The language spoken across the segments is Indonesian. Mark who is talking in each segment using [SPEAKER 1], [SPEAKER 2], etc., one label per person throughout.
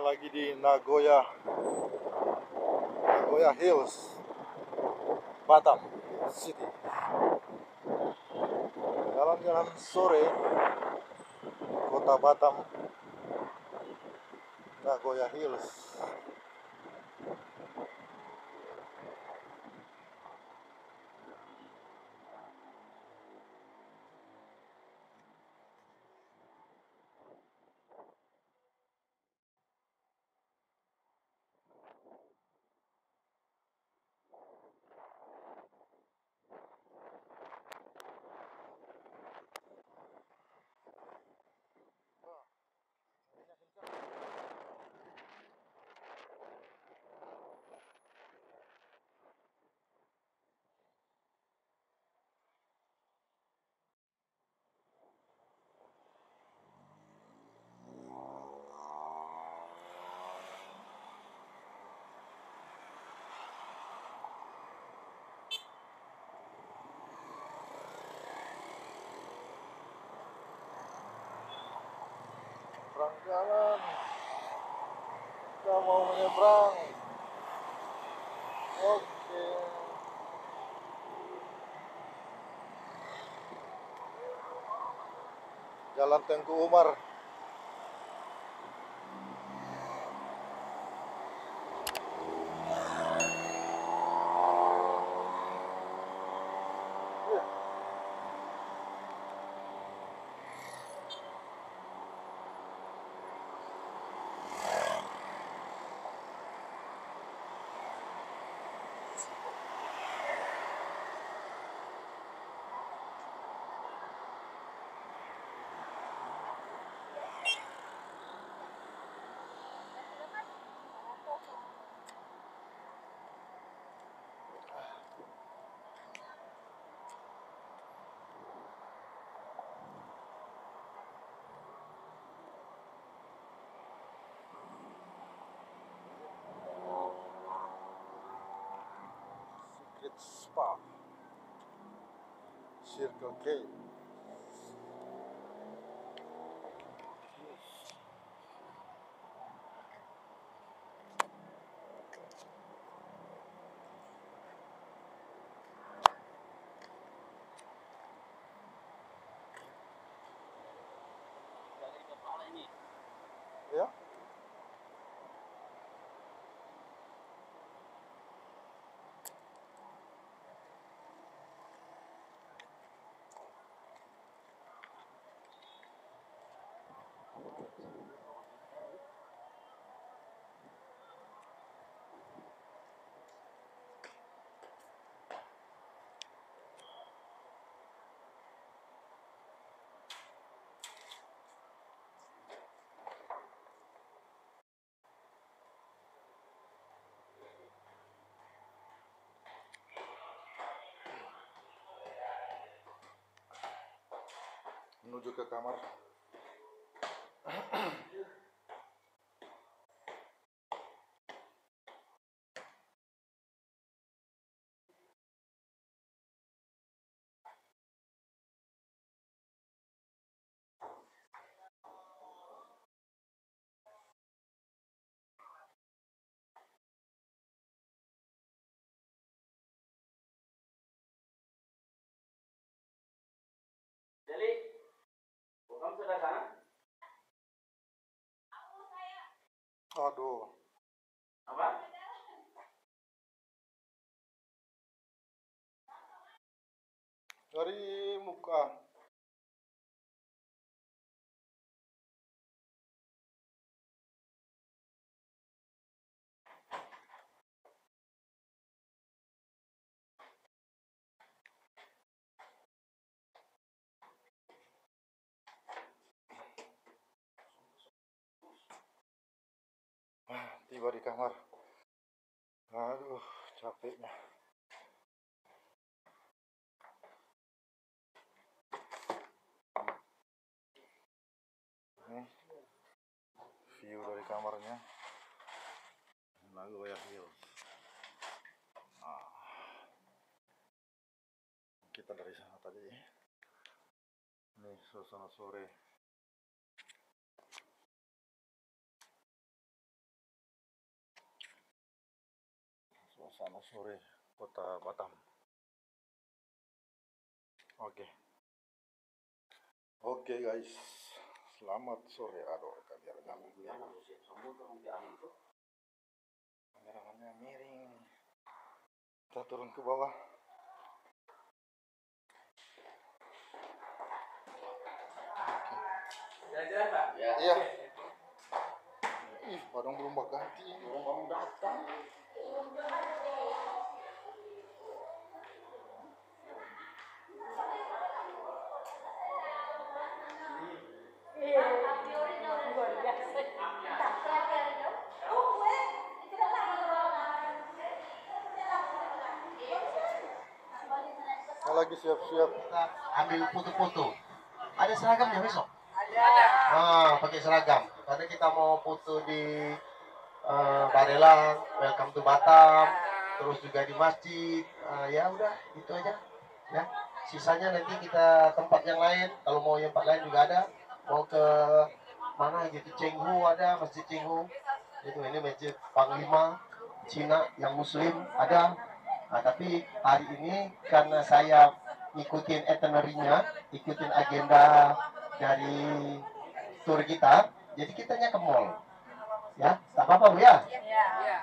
[SPEAKER 1] lagi di Nagoya Hills, Batam City. Jalan-jalan sore kota Batam, Nagoya Hills. Seberang jalan, kita mau menyeberang. Oke. Jalan Tengku Umar. Secret Spa, Circle K. Ya. Menuju ke kamar.
[SPEAKER 2] Jadi, kamu sudah sana?
[SPEAKER 1] Aduh.
[SPEAKER 2] Apa?
[SPEAKER 1] Dari muka. Tiba di kamar. Aduh, capeknya. Ini view dari kamarnya. Nagoya Hills. Kita dari sana tadi. Nih suasana sore. suasana sore kota Batam. Oke guys, selamat sore. Aduh, biar nyambung. Kameranya miring. Kita turun ke bawah.
[SPEAKER 2] Jalan-jalan, Pak?
[SPEAKER 1] Iya. Ih, Padang belum ganti. Belum datang. Lagi siap-siap.
[SPEAKER 3] Kita ambil foto-foto. Ada seragamnya besok?
[SPEAKER 4] Ada.
[SPEAKER 3] Pakai seragam. Karena kita mau foto di Barelang, Welcome to Batam, terus juga di masjid. Ya udah, itu aja. Ya, sisanya nanti kita tempat yang lain. Kalau mau yang tempat lain juga ada. Mau ke mana gitu? Cenghu ada, Masjid Cenghu. Itu ini masjid Panglima Cina yang Muslim ada. Tapi hari ini karena saya ikutin itinerary-nya, ikutin agenda dari tour kita, jadi kitanya ke mall. Ya, tak apa-apa Bu ya?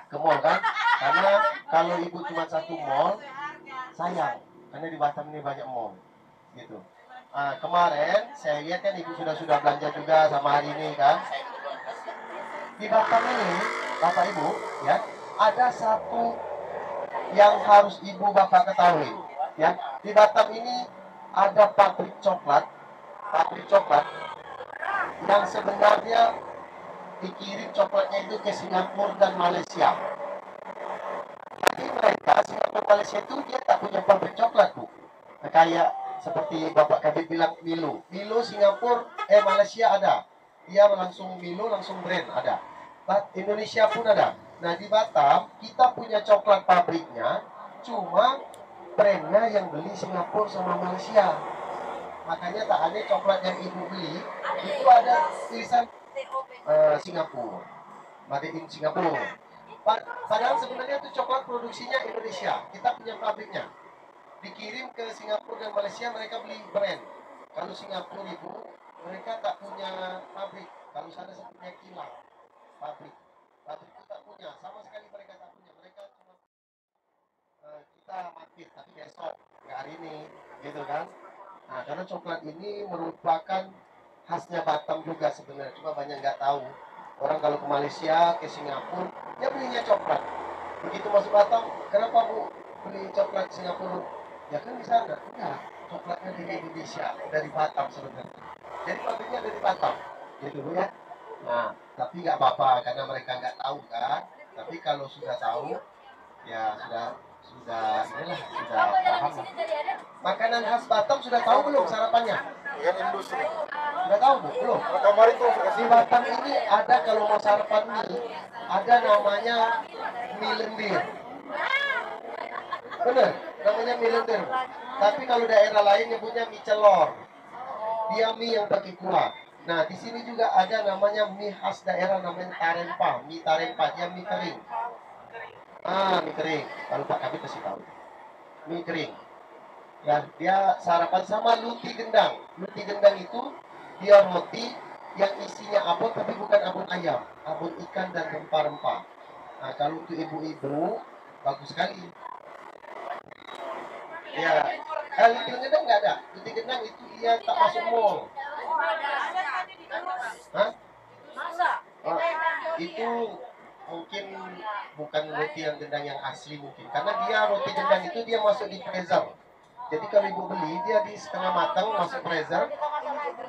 [SPEAKER 3] Ke mall kan? Karena kalau ibu cuma satu mall, sayang. Karena di Batam ini banyak mall. Gitu. Kemarin saya lihat kan ibu sudah belanja juga sama hari ini kan. Di Batam ini, Bapak Ibu, ya, ada satu yang harus ibu bapak ketahui, ya. Di Batam ini ada pabrik coklat yang sebenarnya dikirim coklatnya itu ke Singapura dan Malaysia. Jadi mereka Singapura Malaysia itu dia tak punya pabrik coklat Bu. Kayak seperti Bapak Kabit bilang Milo Singapura Malaysia ada. Dia langsung Milo langsung brand ada. Indonesia pun ada. Nah di Batam kita punya coklat pabriknya, cuma brandnya yang beli Singapura sama Malaysia. Makanya tak ada coklat yang ibu beli itu ada tulisan Singapura, made in Singapura. Padahal sebenarnya itu coklat produksinya Indonesia. Kita punya pabriknya. Dikirim ke Singapura dan Malaysia mereka beli brand. Kalau Singapura ibu mereka tak punya pabrik. Kalau sana punya kilang pabrik itu tak punya, sama sekali mereka tak punya. Mereka cuma kita mampir tapi besok, nggak hari ini, gitu kan. Nah karena coklat ini merupakan khasnya Batam juga sebenarnya, cuma banyak nggak tahu. Orang kalau ke Malaysia, ke Singapura, dia belinya coklat. Begitu masuk Batam, kenapa Bu beli coklat Singapura? Ya kan di sana, enggak, coklatnya dari Indonesia, dari Batam sebenarnya. Jadi pabriknya dari Batam, gitu ya. Nah, tapi nggak apa-apa karena mereka nggak tahu kan. Tapi kalau sudah tahu, ya sudah paham. Makanan khas Batam sudah tahu belum sarapannya?
[SPEAKER 1] Kan industri.
[SPEAKER 3] Sudah tahu Bu? Belum?
[SPEAKER 1] Kamar itu
[SPEAKER 3] Di Batam ini ada kalau mau sarapan mie, ada namanya mie lendir. Bener, namanya mie lendir. Tapi kalau daerah lain nyebutnya mie celor. Dia mie yang pakai kuah. Nah, di sini juga ada namanya mie khas daerah namanya tarempa, mie tarempa, dia mie kering. Mie kering. Kalau Pak Kabit kasih tahu. Mie kering. Ya, dia sarapan sama luti gendang. Luti gendang itu dia roti yang isinya abon tapi bukan abon ayam, abon ikan dan rempah-rempah. Nah, kalau untuk ibu-ibu bagus sekali. Ya, luti gendang nggak ada. Luti gendang itu dia tak masuk mall. Hah? Itu mungkin bukan roti yang gendang yang asli mungkin. Karena dia roti gendang itu dia masuk di freezer. Jadi kalau ibu beli dia di setengah matang masuk freezer.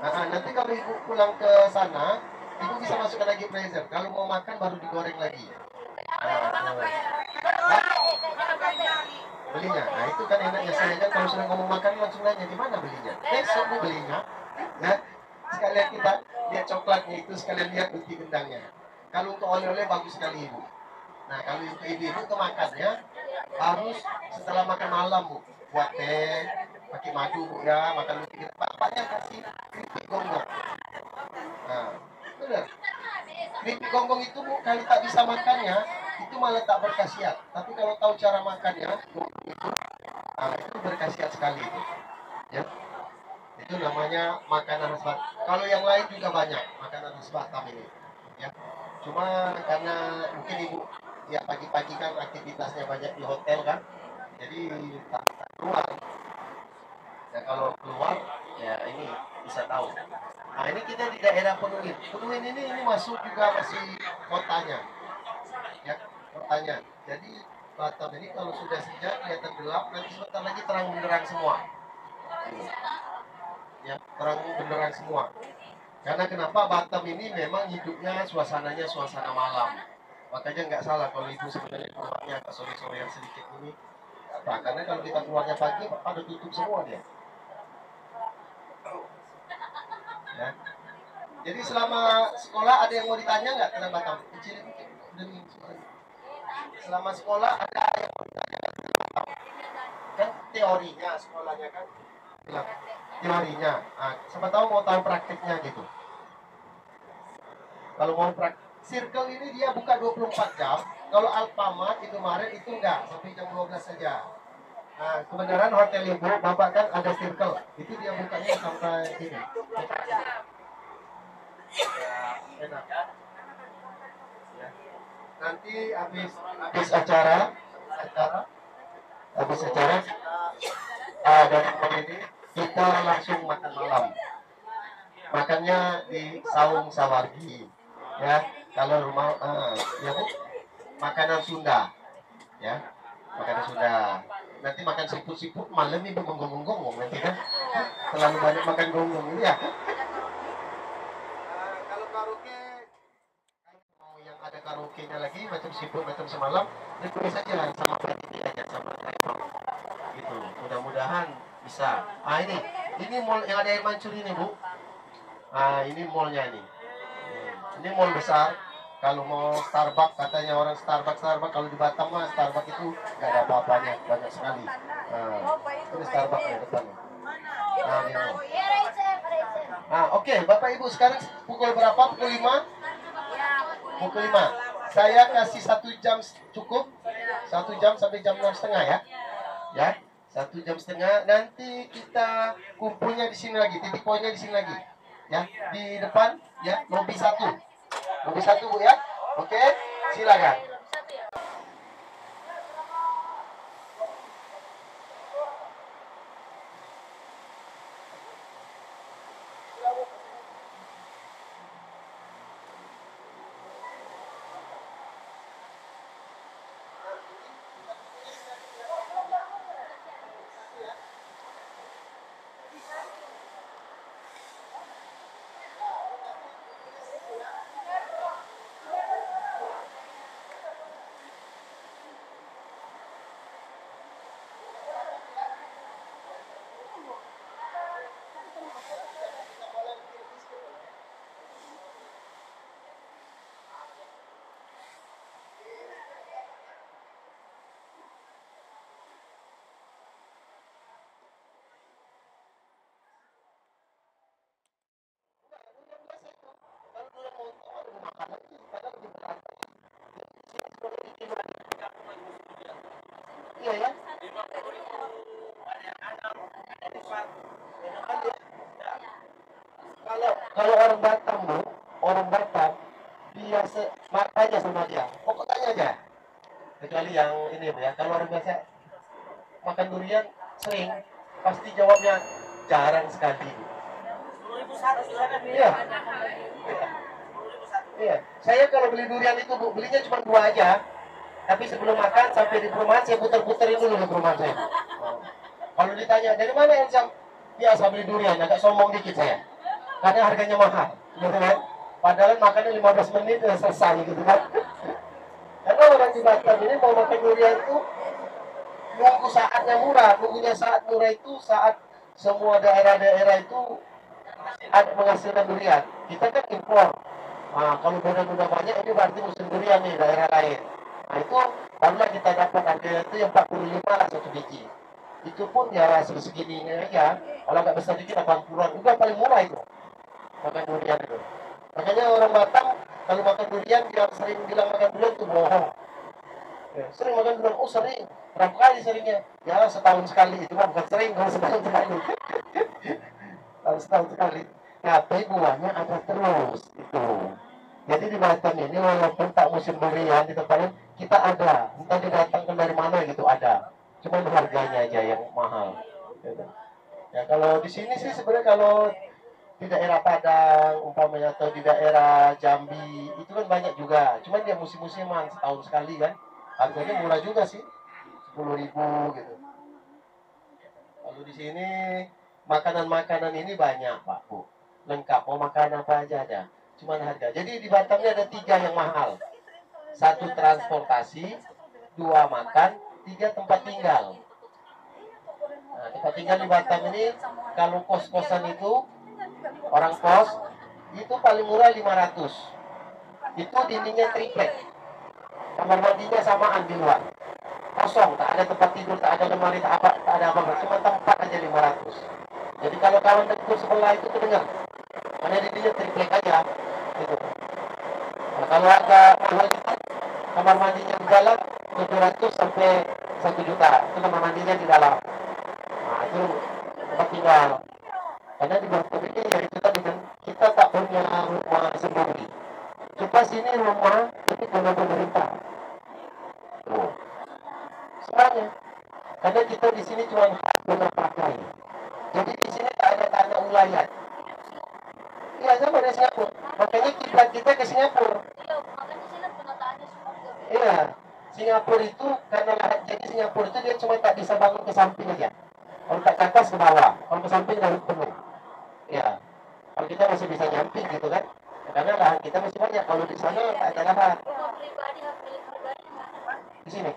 [SPEAKER 3] Nanti kalau ibu pulang ke sana, ibu bisa masukkan lagi freezer. Kalau mau makan baru digoreng lagi. Belinya. Nah itu kan enaknya saya kan kalau sudah ngomong makan langsung nanya di mana belinya. Besok bu belinya. Ya. Sekalian kita lihat coklatnya itu, sekalian lihat roti gendangnya. Kalau untuk oleh-oleh bagus sekali ibu. Nah kalau untuk ibu-ibu itu makannya harus setelah makan malam bu, buat teh, pakai madu bu ya, makan roti gendang. Bapaknya kasih keripik gonggong. Nah benar. Keripik gonggong itu bu kalau tak bisa makannya, itu malah tak berkhasiat. Tapi kalau tahu cara makannya, itu berkhasiat sekali itu. Ya, itu namanya makanan khas Batam. Kalau yang lain juga banyak makanan khas Batam ini. Ya, cuma karena mungkin ibu ya pagi-pagi kan aktivitasnya banyak di hotel kan, jadi tak keluar. Ya kalau keluar ya ini bisa tahu. Nah ini kita di daerah Penuhin. Penuhin ini masuk juga masih kotanya. Ya, kotanya. Jadi Batam ini kalau sudah senja kelihatan gelap, nanti sebentar lagi terang benderang semua. Ya, terang benderang semua. Karena kenapa Batam ini memang hidupnya suasananya suasana malam. Makanya nggak salah kalau ibu sebenarnya keluarnya ke sore-sore yang sedikit ini. Apa? Karena kalau kita keluarnya pagi pada tutup semua dia. Ya. Jadi selama sekolah ada yang mau ditanya nggak tentang Batam? Kecil demi selama sekolah ada yang mau ditanya tentang Batam? Kan teorinya sekolahnya kan teorinya. Nah, siapa tahu mau tahu praktiknya gitu. Kalau mau Circle ini dia buka 24 jam. Kalau Alfamart, Indomaret itu enggak, sampai jam 12 saja. Nah, kebenaran hotel ibu, bapak kan ada Circle. Itu dia bukanya sampai sini. Enak. Ya. Nanti habis acara dari ini kita langsung makan malam. Makannya di Saung Sawargi. Ya, kalau rumah ya Bu, makanan Sunda. Ya, makanan Sunda. Nanti makan siput-siput malam ibu gonggong-gonggong nanti kan. Terlalu banyak makan gonggong ini ya. Kalau karaoke mau yang ada karaoke-nya lagi macam siput macam semalam, request saja sama panitia aja sama driver. Gitu. Mudah-mudahan bisa. Ini mall yang ada air mancur ini, Bu. Ini mallnya ini. Ini mall besar. Kalau mau Starbucks, katanya orang Starbucks kalau di Batam mah Starbucks itu nggak ada apa-apanya, banyak sekali. Ini Starbucks ya depannya. Oke, Bapak Ibu sekarang pukul berapa? Pukul 5? Pukul 5. Saya kasih 1 jam cukup. 1 jam sampai jam 6:30 ya. Ya, 1 jam setengah. Nanti kita kumpulnya di sini lagi. Titik poinnya di sini lagi. Ya, di depan ya, lobi 1 Bu ya. Oke, silakan. Iya ya. Kalau orang Batam Bu, orang Batam biasa makanya sama dia. Pokok tanya aja. Kecuali yang ini Bu ya. Kalau orang biasa makan durian sering, pasti jawabnya jarang sekali. 10.001 Iya. Iya. Saya kalau beli durian itu Bu, belinya cuma 2 aja. Tapi sebelum makan sampai di perumahan saya putar-putarin dulu di perumahan saya. Kalau ditanya dari mana yang biasa beli durian, agak sombong dikit saya. Karena harganya mahal, gitu kan? Padahal makannya 15 menit udah selesai gitu kan. Karena orang di Batam ini mau makan durian itu nunggu saatnya murah. Nunggunya saat murah itu saat semua daerah-daerah itu ada menghasilkan durian. Kita kan impor. Nah, kalau benar-benar banyak ini berarti musim durian nih daerah lain. Nah itu barulah kita dapat harga itu yang 45 lah 1 biji. Itu pun ya segini ini aja. Kalau nggak besar dikit 80-an. Udah paling murah itu makan durian itu. Makanya orang Batam kalau makan durian dia sering bilang makan durian itu bohong. Ya, sering makan durian, oh sering. Berapa kali seringnya? Ya setahun sekali, itu mah bukan sering kalau setahun sekali. Kalau setahun sekali. Tapi buahnya ada terus itu. Jadi di Batam ini walaupun tak musim durian di tempat lain, kita ada. Entah didatangkan dari mana gitu ada. Cuma harganya aja yang mahal. Gitu. Ya kalau di sini sih sebenarnya kalau di daerah Padang umpamanya atau di daerah Jambi itu kan banyak juga. Cuman dia musim-musiman setahun sekali kan. Harganya murah juga sih. 10.000 gitu. Lalu di sini makanan-makanan ini banyak Pak Bu. Lengkap mau makan apa aja ada. Cuman harga. Jadi di Batam ini ada 3 yang mahal. 1 transportasi, 2 makan, 3 tempat tinggal. Nah, tempat tinggal di Batam ini kalau kos-kosan itu orang kos itu paling murah 500. Itu dindingnya triplek. Kamar mandinya samaan di luar. Kosong, tak ada tempat tidur, tak ada lemari, tak ada apa-apa, cuma tempat aja 500. Jadi kalau kawan tidur sebelah itu kedengar. Karena dindingnya triplek aja. Gitu. Nah, kalau agak mahal itu kamar mandinya di dalam 700 sampai 1 juta. Itu kamar mandinya di dalam. Nah, itu tempat tinggal. Karena di Batam ini ya itu tadi kan kita tak punya rumah sendiri. Kita sini rumah ini punya pemerintah. Tuh. Semuanya. Karena kita di sini cuma hak guna pakai. Jadi di sini tak ada tanah ulayat. Iya sama dari Singapura. Makanya kiblat kita ke Singapura. Iya. Singapura itu karena jadi Singapura itu dia cuma tak bisa bangun ke samping aja. Kalau tak ke atas ke bawah, kalau ke samping lahan penuh. Ya. Kalau kita masih bisa nyamping gitu kan. Karena lahan kita masih banyak. Kalau di sana tak ada lahan. Di sini.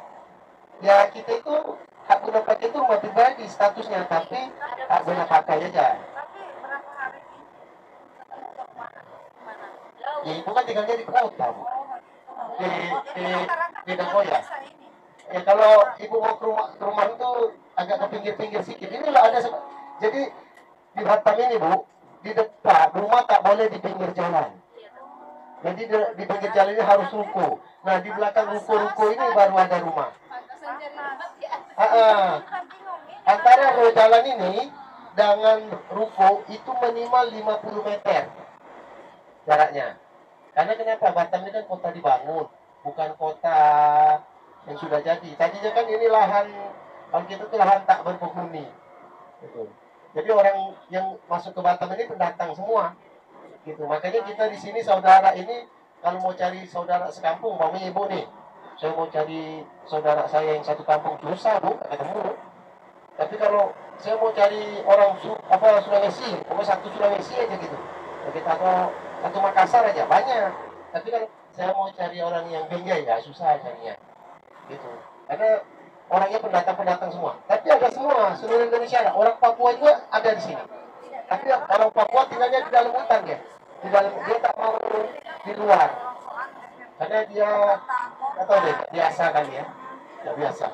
[SPEAKER 3] Ya kita itu hak guna pakai itu rumah pribadi statusnya, tapi hak guna pakai aja. Ya ibu kan tinggalnya di kota, Bu. Di Nagoya. Ya kalau ibu mau ke rumah itu agak ke pinggir-pinggir sedikit. Ini loh ada jadi di Batam ini Bu, di depan rumah tak boleh di pinggir jalan. Jadi di pinggir jalan ini harus ruko. Nah di belakang ruko-ruko ini baru ada rumah. Antara jalan ini dengan ruko itu minimal 50 meter jaraknya. Karena kenapa? Batam ini kan kota dibangun, bukan kota yang sudah jadi. Tadinya kan ini lahan, kalau kita tuh lahan tak berpenghuni. Gitu. Jadi orang yang masuk ke Batam ini pendatang semua. Gitu. Makanya kita di sini saudara ini kalau mau cari saudara sekampung, maunya ibu nih. Saya mau cari saudara saya yang satu kampung susah Bu, ketemu. Tapi kalau saya mau cari orang Sulawesi, pokoknya satu Sulawesi aja gitu. Kita atau satu Makassar aja banyak. Tapi kan saya mau cari orang yang Benggay ya susah carinya. Gitu. Karena orangnya pendatang-pendatang semua. Tapi ada semua seluruh Indonesia ada. Orang Papua juga ada di sini. Tapi orang Papua tinggalnya di dalam hutan ya. Di dalam dia tak mau di luar. Karena dia atau deh biasa kali ya. Tidak biasa.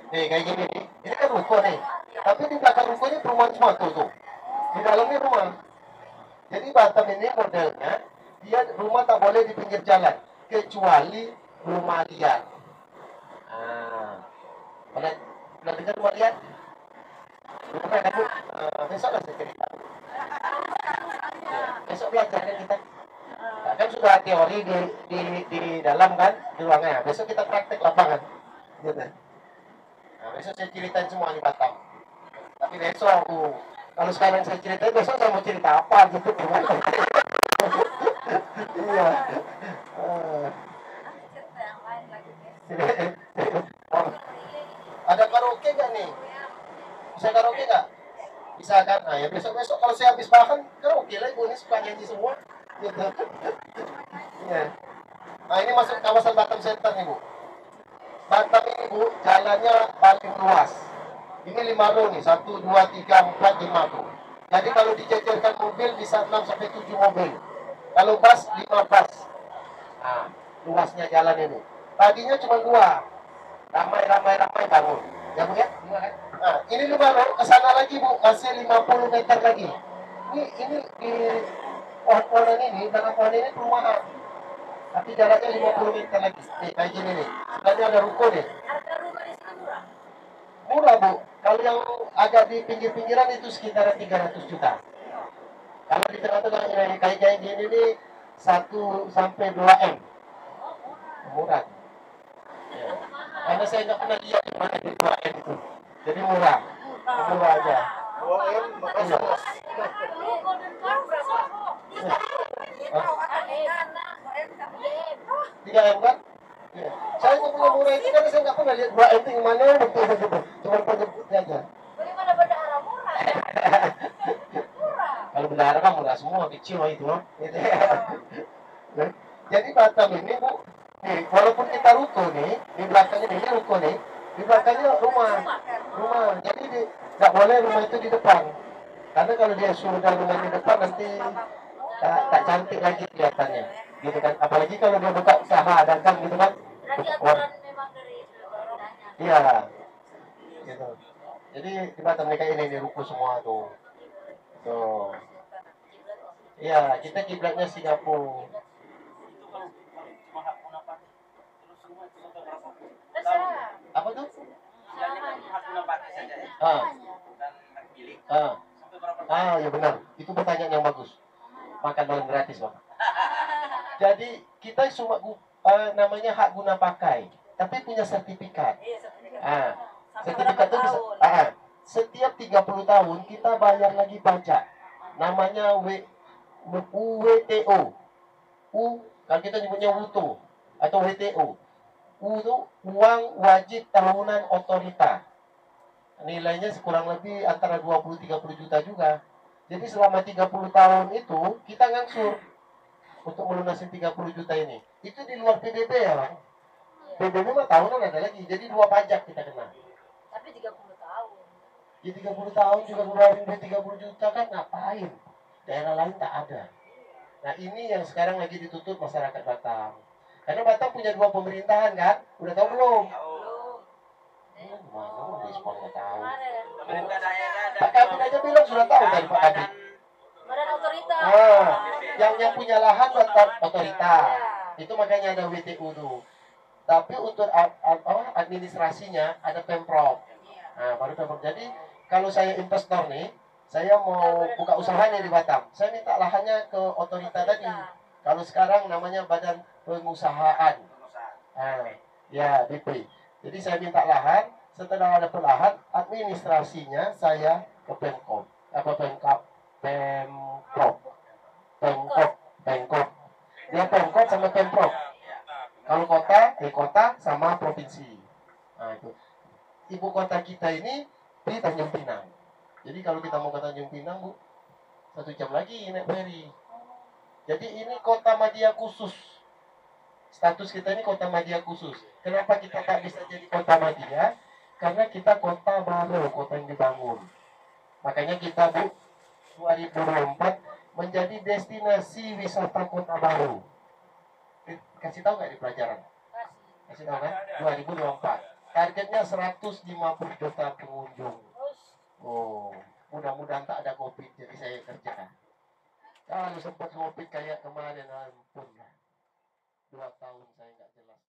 [SPEAKER 3] Nih kayak gini nih. Ini kan ruko nih. Tapi di belakang ruko ini perumahan semua tuh. Di dalamnya rumah. Jadi Batam ini modelnya dia rumah tak boleh di pinggir jalan kecuali rumah liar. Pernah dengar rumah liar? Pernah kan Bu? Besok lah saya cerita. Ya, besok belajar kan kita. Nah, kan sudah teori di dalam kan di ruangnya. Besok kita praktek lapangan. Gitu. Nah, besok saya ceritain semua di Batam. Tapi besok kalau sekarang saya ceritain, besok saya mau cerita apa gitu. Iya. Ada karaoke gak nih? Bisa karaoke gak? Bisa kan? Nah ya besok-besok kalau saya habis makan, karaoke lah ibu ini suka nyanyi semua. Gitu. Ya. Nah ini masuk kawasan Batam Center nih Bu. Batam ini Bu, jalannya paling luas. Ini 5 row nih, 1, 2, 3, 4, 5 tuh. Jadi kalau dijejerkan mobil bisa 6 sampai 7 mobil. Kalau bus 5 bus. Nah, luasnya jalan ini. Tadinya cuma 2. Ramai bangun. Ya Bu ya? 2 kan? Nah, ini 5 row, ke sana lagi Bu, masih 50 meter lagi. Ini di pohon-pohonan ini, belakang pohon ini perumahan. tapi jaraknya 50 meter lagi. Nih, kayak gini nih. Sebelahnya ada ruko nih.
[SPEAKER 4] Harga rumah di sini murah.
[SPEAKER 3] Murah, Bu. Kalau yang agak di pinggir-pinggiran itu sekitar 300 juta. Kalau di tengah-tengah kayak gini nih 1 sampai 2 M. Murah. Ya. Karena saya nggak pernah lihat di mana di 2 M itu. Jadi murah. Murah aja.
[SPEAKER 1] 2M, makasih
[SPEAKER 3] Iya.
[SPEAKER 1] Mas.
[SPEAKER 4] Lu Golden Park berapa?
[SPEAKER 3] Tiga M kan? Ya. Saya nggak pernah murah itu karena saya nggak pernah lihat 2 M itu gimana betul gitu. Cuma penyebutnya aja.
[SPEAKER 4] Bagaimana bendahara murah? Murah.
[SPEAKER 3] Kalau bendahara kan murah semua, kecil lah itu loh. Gitu. Nah, jadi Batam ini Bu, nih, walaupun kita ruko nih, di belakangnya ini ruko nih, di belakangnya rumah. Jadi nggak boleh rumah itu di depan. Karena kalau dia suruh rumah di depan nanti tak cantik lagi kelihatannya. Gitu kan. Apalagi kalau dia buka usaha dagang gitu kan.
[SPEAKER 4] Berarti aturan memang dari pemerintahnya.
[SPEAKER 3] Iya. Gitu. Jadi di Batam mereka ini ruko semua tuh. Tuh. Iya, kita kiblatnya Singapura.
[SPEAKER 4] Terserah.
[SPEAKER 3] Apa tuh?
[SPEAKER 2] hak guna pakai saja ya,
[SPEAKER 3] Ah,
[SPEAKER 2] bukan hak milik.
[SPEAKER 3] ah,
[SPEAKER 2] Sampai berapa tahun?
[SPEAKER 3] ah, ya benar. Itu pertanyaan yang bagus. Makan malam gratis, Bang. Jadi kita cuma namanya hak guna pakai, tapi punya sertifikat.
[SPEAKER 4] Iya, sertifikat.
[SPEAKER 3] Ah,
[SPEAKER 4] Sampai
[SPEAKER 3] sertifikat
[SPEAKER 4] berapa
[SPEAKER 3] itu bisa,
[SPEAKER 4] tahun?
[SPEAKER 3] setiap 30 tahun kita bayar lagi pajak. Namanya UWTO. Kalau kita nyebutnya WUTO atau WTO. U itu uang wajib tahunan otorita. Nilainya kurang lebih antara 20-30 juta juga. Jadi selama 30 tahun itu kita ngangsur untuk melunasi 30 juta ini. Itu di luar PBB ya, Bang. PBB mah tahunan ada lagi. Jadi 2 pajak kita kena.
[SPEAKER 4] Tapi 30 tahun.
[SPEAKER 3] Ya 30 tahun juga ngeluarin duit 30 juta kan ngapain? Daerah lain tak ada. Nah ini yang sekarang lagi dituntut masyarakat Batam. Karena Batam punya 2 pemerintahan kan? Udah tahu belum? Mana respon nggak tahu.
[SPEAKER 2] Pemerintah daerah dan
[SPEAKER 3] Pak Kadin aja bilang sudah tahu tadi Pak Kadin.
[SPEAKER 4] Badan otorita.
[SPEAKER 3] Yang punya lahan otorita. Itu makanya ada WTU tuh. Tapi untuk administrasinya ada Pemprov. Nah, baru Pemprov. Jadi kalau saya investor nih, saya mau buka usahanya di Batam. Saya minta lahannya ke otorita tadi. Kalau sekarang namanya Badan Pengusahaan. Nah, ya BP. Jadi saya minta lahan. Setelah ada lahan, administrasinya saya ke Pemprov. Pemprov. Dia Pemprov sama Pemprov. Kalau kota sama provinsi. Nah, itu. Ibu kota kita ini di Tanjung Pinang. Jadi kalau kita mau ke Tanjung Pinang, Bu, 1 jam lagi naik ferry. Jadi ini kota madya khusus. Status kita ini kota madya khusus. Kenapa kita tak bisa jadi kota madya? Karena kita kota baru, kota yang dibangun. Makanya kita, Bu, 2024 menjadi destinasi wisata kota baru. Kasih tahu nggak di pelajaran? Kasih tahu kan? 2024. Targetnya 150 juta pengunjung. Oh, mudah-mudahan tak ada COVID jadi saya kerjakan. Kalau sempat COVID kayak kemarin, ampun lah. 2 tahun saya nggak jelas.